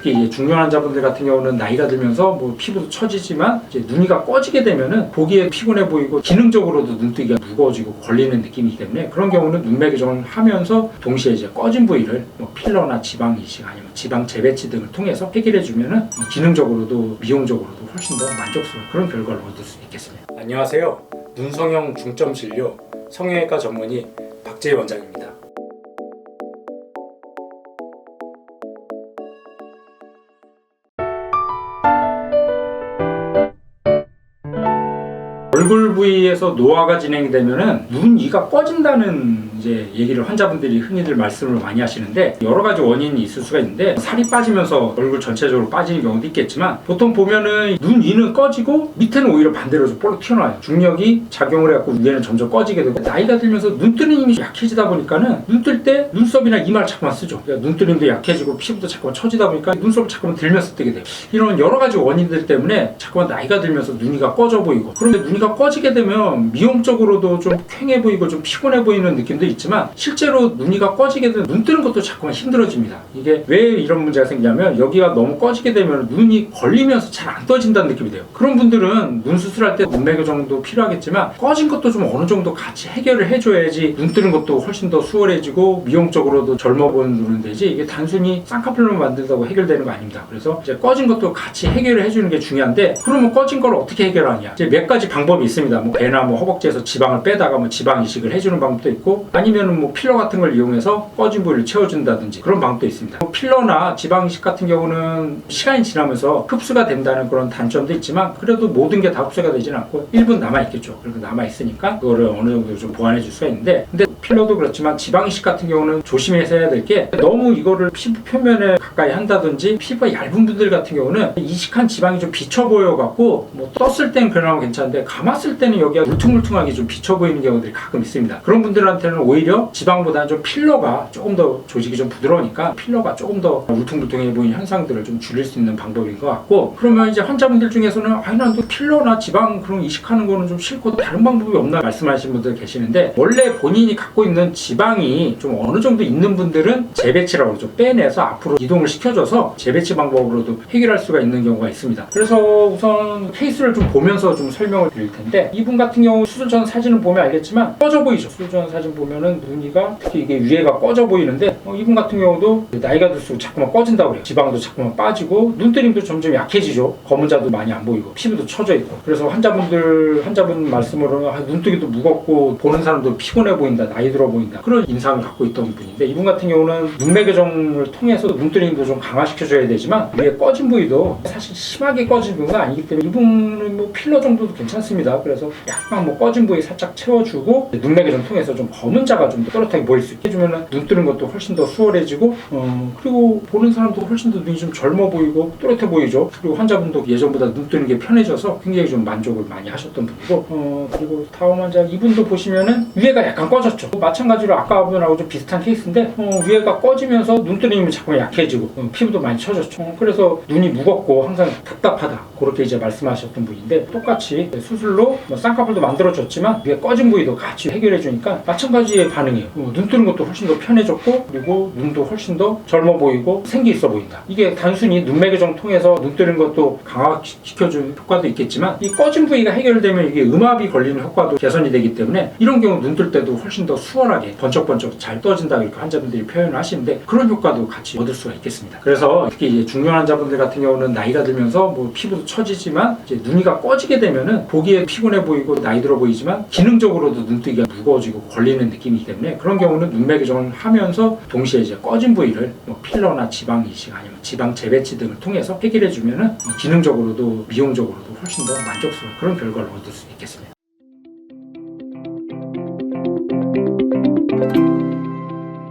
특히 이제 중년 환자분들 같은 경우는 나이가 들면서 뭐 피부도 처지지만 이제 눈이가 꺼지게 되면은 보기에 피곤해 보이고 기능적으로도 눈뜨기가 무거워지고 걸리는 느낌이기 때문에 그런 경우는 눈매 교정을 하면서 동시에 이제 꺼진 부위를 뭐 필러나 지방 이식 아니면 지방 재배치 등을 통해서 해결해 주면은 기능적으로도 미용적으로도 훨씬 더 만족스러운 그런 결과를 얻을 수 있겠습니다. 안녕하세요. 눈성형 중점 진료 성형외과 전문의 박재희 원장입니다. 얼굴 부위에서 노화가 진행되면은 눈, 이가 꺼진다는 이제 얘기를 환자분들이 흔히들 말씀을 많이 하시는데 여러 가지 원인이 있을 수가 있는데 살이 빠지면서 얼굴 전체적으로 빠지는 경우도 있겠지만 보통 보면은 눈 위는 꺼지고 밑에는 오히려 반대로 좀 볼록 튀어나와요. 중력이 작용을 해갖고 위에는 점점 꺼지게 되고 나이가 들면서 눈 뜨는 힘이 약해지다 보니까는 눈 뜰 때 눈썹이나 이마를 자꾸만 쓰죠. 그러니까 눈 뜨는 힘도 약해지고 피부도 자꾸만 처지다 보니까 눈썹을 자꾸만 들면서 뜨게 돼요. 이런 여러 가지 원인들 때문에 자꾸만 나이가 들면서 눈이가 꺼져 보이고 그런데 눈이가 꺼지게 되면 미용적으로도 좀 퀭해 보이고 좀 피곤해 보이는 느낌도 있지만 실제로 눈이가 꺼지게 되면 눈 뜨는 것도 자꾸만 힘들어집니다. 이게 왜 이런 문제가 생기냐면 여기가 너무 꺼지게 되면 눈이 걸리면서 잘 안 떠진다는 느낌이 돼요. 그런 분들은 눈 수술할 때 눈매 교정도 필요하겠지만 꺼진 것도 좀 어느 정도 같이 해결을 해줘야지 눈 뜨는 것도 훨씬 더 수월해지고 미용적으로도 젊어 보이는 되지 이게 단순히 쌍꺼풀만 만든다고 해결되는 거 아닙니다. 그래서 이제 꺼진 것도 같이 해결을 해주는 게 중요한데 그러면 꺼진 걸 어떻게 해결하냐 이제 몇 가지 방법이 있습니다. 뭐 배나 뭐 허벅지에서 지방을 빼다가 뭐 지방 이식을 해주는 방법도 있고 아니면은 뭐 필러 같은 걸 이용해서 꺼진 부위를 채워준다든지 그런 방법도 있습니다. 뭐 필러나 지방 이식 같은 경우는 시간이 지나면서 흡수가 된다는 그런 단점도 있지만 그래도 모든 게 다 흡수가 되지는 않고 일부는 남아있겠죠. 그리고 남아있으니까 그거를 어느 정도 좀 보완해 줄 수가 있는데 근데 필러도 그렇지만 지방 이식 같은 경우는 조심해서 해야 될 게 너무 이거를 피부 표면에 가까이 한다든지 피부가 얇은 분들 같은 경우는 이식한 지방이 좀 비쳐 보여 갖고 뭐 떴을 땐 그나마 괜찮은데 감았을 때는 여기가 울퉁불퉁하게 좀 비쳐 보이는 경우들이 가끔 있습니다. 그런 분들한테는 오히려 지방보다는 좀 필러가 조금 더 조직이 좀 부드러우니까 필러가 조금 더 울퉁불퉁해 보이는 현상들을 좀 줄일 수 있는 방법인 것 같고 그러면 이제 환자분들 중에서는 난 또 필러나 지방 그런 이식하는 거는 좀 싫고 다른 방법이 없나 말씀하시는 분들 계시는데 원래 본인이 갖고 있는 지방이 좀 어느 정도 있는 분들은 재배치라고 그러죠. 빼내서 앞으로 이동을 시켜줘서 재배치 방법으로도 해결할 수가 있는 경우가 있습니다. 그래서 우선 케이스를 좀 보면서 좀 설명을 드릴 텐데 이분 같은 경우 수술 전 사진을 보면 알겠지만 꺼져 보이죠. 수술 전 사진 보면은 눈이가 특히 이게 위에가 꺼져 보이는데 이분 같은 경우도 나이가 들수록 자꾸만 꺼진다고 그래요. 지방도 자꾸만 빠지고 눈뜨림도 점점 약해지죠. 검은 자도 많이 안 보이고 피부도 처져 있고 그래서 환자분 말씀으로는 눈뜨기도 무겁고 보는 사람도 피곤해 보인다, 나이 들어 보인다 그런 인상을 갖고 있던 분인데 이분 같은 경우는 눈매 교정을 통해서 눈뜨림도 좀 강화시켜줘야 되지만 위에 꺼진 부위도 사실 심하게 꺼진 부위가 아니기 때문에 이분은 뭐 필러 정도도 괜찮습니다. 그래서 약간 뭐 꺼진 부위 살짝 채워주고 눈매 교정 통해서 좀 검은 자가 좀 더 또렷하게 보일 수 있게 해주면 눈 뜨는 것도 훨씬 더 수월해지고 그리고 보는 사람도 훨씬 더 눈이 좀 젊어 보이고 또렷해 보이죠. 그리고 환자분도 예전보다 눈 뜨는 게 편해져서 굉장히 좀 만족을 많이 하셨던 분이고 그리고 다음 환자 이분도 보시면은 위에가 약간 꺼졌죠. 마찬가지로 아까 분하고 좀 비슷한 케이스인데 위에가 꺼지면서 눈 뜨는 힘이 자꾸 약해지고 피부도 많이 처졌죠. 그래서 눈이 무겁고 항상 답답하다 그렇게 이제 말씀하셨던 분인데 똑같이 수술로 쌍꺼풀도 만들어줬지만 위에 꺼진 부위도 같이 해결해 주니까 마찬가지의 반응이에요. 눈 뜨는 것도 훨씬 더 편해졌고 그리고 눈도 훨씬 더 젊어 보이고 생기 있어 보인다. 이게 단순히 눈매 교정 통해서 눈 뜨는 것도 강화시켜주는 효과도 있겠지만 이 꺼진 부위가 해결되면 이게 음압이 걸리는 효과도 개선이 되기 때문에 이런 경우 눈 뜰 때도 훨씬 더 수월하게 번쩍번쩍 잘 떠진다 이렇게 환자분들이 표현을 하시는데 그런 효과도 같이 얻을 수가 있겠습니다. 그래서 특히 이제 중년 환자분들 같은 경우는 나이가 들면서 뭐 피부도 처지지만 이제 눈이가 꺼지게 되면은 보기에 피곤해 보이고 나이 들어 보이지만 기능적으로도 눈뜨기가 무거워지고 걸리는 느낌이기 때문에 그런 경우는 눈매 교정을 하면서 동시에 이제 꺼진 부위를 뭐 필러나 지방 이식 아니면 지방 재배치 등을 통해서 해결해 주면은 기능적으로도 미용적으로도 훨씬 더 만족스러운 그런 결과를 얻을 수 있겠습니다.